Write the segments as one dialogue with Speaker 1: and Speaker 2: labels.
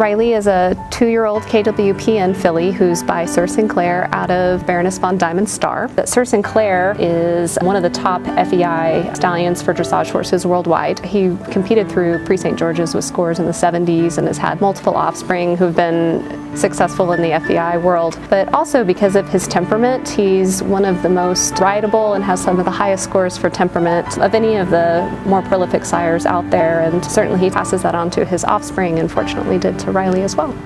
Speaker 1: Riley is a 2-year-old KWPN filly who's by Sir Sinclair out of Baroness von Diamond Star. Sir Sinclair is one of the top FEI stallions for dressage horses worldwide. He competed through Prix St. George's with scores in the 70s and has had multiple offspring who've been successful in the FEI world. But also because of his temperament, he's one of the most rideable and has some of the highest scores for temperament of any of the more prolific sires out there, and certainly he passes that on to his offspring, and fortunately did to Riley as well.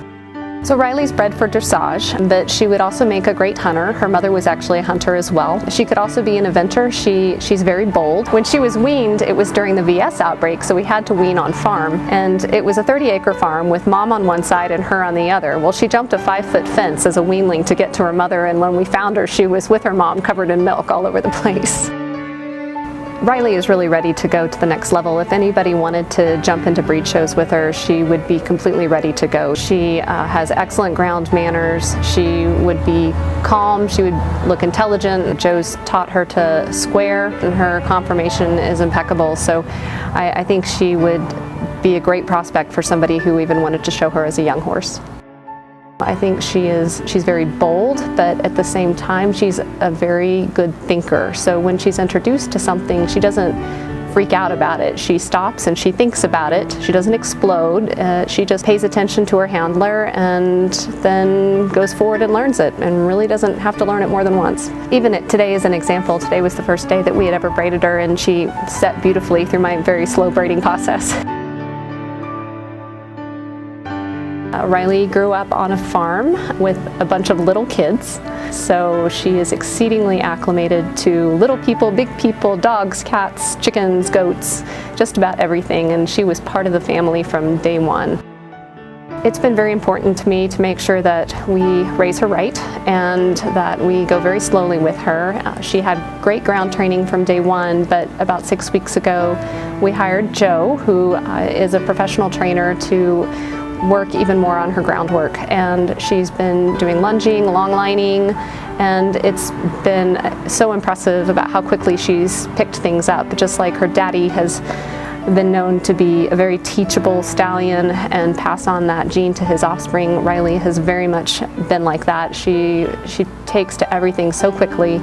Speaker 1: So Riley's bred for dressage, but she would also make a great hunter. Her mother was actually a hunter as well. She could also be an eventer. She's very bold. When she was weaned, it was during the VS outbreak, so we had to wean on farm. And it was a 30-acre farm with mom on one side and her on the other. Well, she jumped a 5-foot fence as a weanling to get to her mother, and when we found her, she was with her mom covered in milk all over the place. Riley is really ready to go to the next level. If anybody wanted to jump into breed shows with her, she would be completely ready to go. She has excellent ground manners. She would be calm. She would look intelligent. Joe's taught her to square, and her conformation is impeccable. So I think she would be a great prospect for somebody who even wanted to show her as a young horse. I think she's very bold, but at the same time she's a very good thinker. So when she's introduced to something, she doesn't freak out about it. She stops and she thinks about it. She doesn't explode. She just pays attention to her handler and then goes forward and learns it, and really doesn't have to learn it more than once. Even today is an example. Today was the first day that we had ever braided her, and she set beautifully through my very slow braiding process. Riley grew up on a farm with a bunch of little kids, so she is exceedingly acclimated to little people, big people, dogs, cats, chickens, goats, just about everything, and she was part of the family from day one. It's been very important to me to make sure that we raise her right and that we go very slowly with her. She had great ground training from day one, but about 6 weeks ago we hired Joe, who is a professional trainer, to work even more on her groundwork, and she's been doing lunging, long lining, and it's been so impressive about how quickly she's picked things up. Just like her daddy has been known to be a very teachable stallion and pass on that gene to his offspring, Riley has very much been like that. She takes to everything so quickly.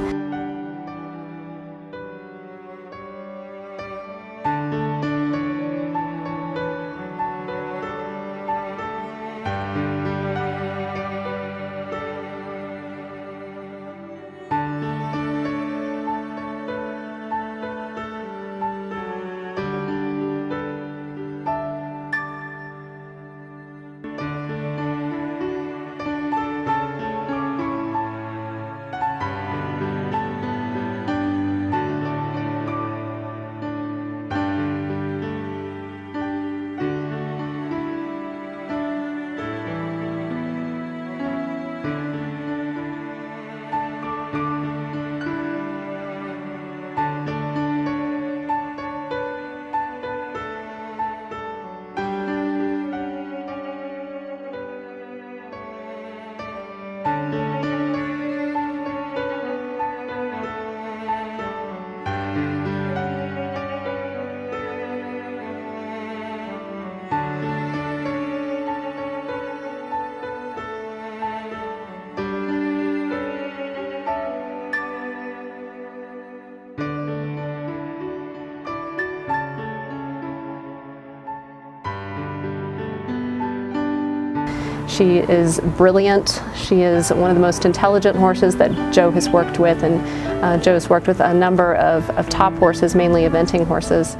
Speaker 1: She is brilliant. She is one of the most intelligent horses that Joe has worked with, and Joe's worked with a number of top horses, mainly eventing horses.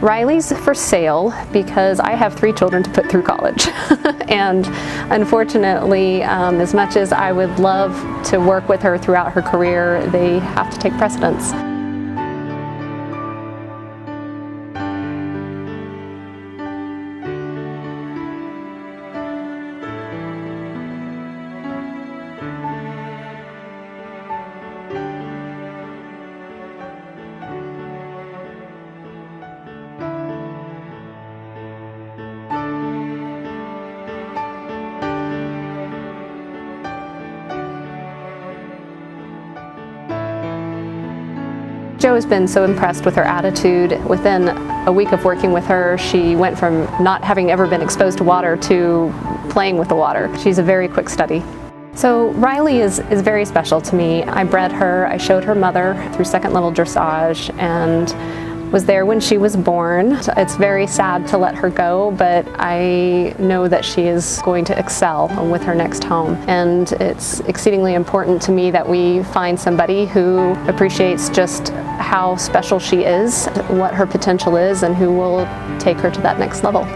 Speaker 1: Riley's for sale because I have 3 children to put through college. And unfortunately, as much as I would love to work with her throughout her career, they have to take precedence. Joe has been so impressed with her attitude. Within a week of working with her, she went from not having ever been exposed to water to playing with the water. She's a very quick study. So Riley is very special to me. I bred her, I showed her mother through second level dressage, and was there when she was born. It's very sad to let her go, but I know that she is going to excel with her next home. And it's exceedingly important to me that we find somebody who appreciates just how special she is, what her potential is, and who will take her to that next level.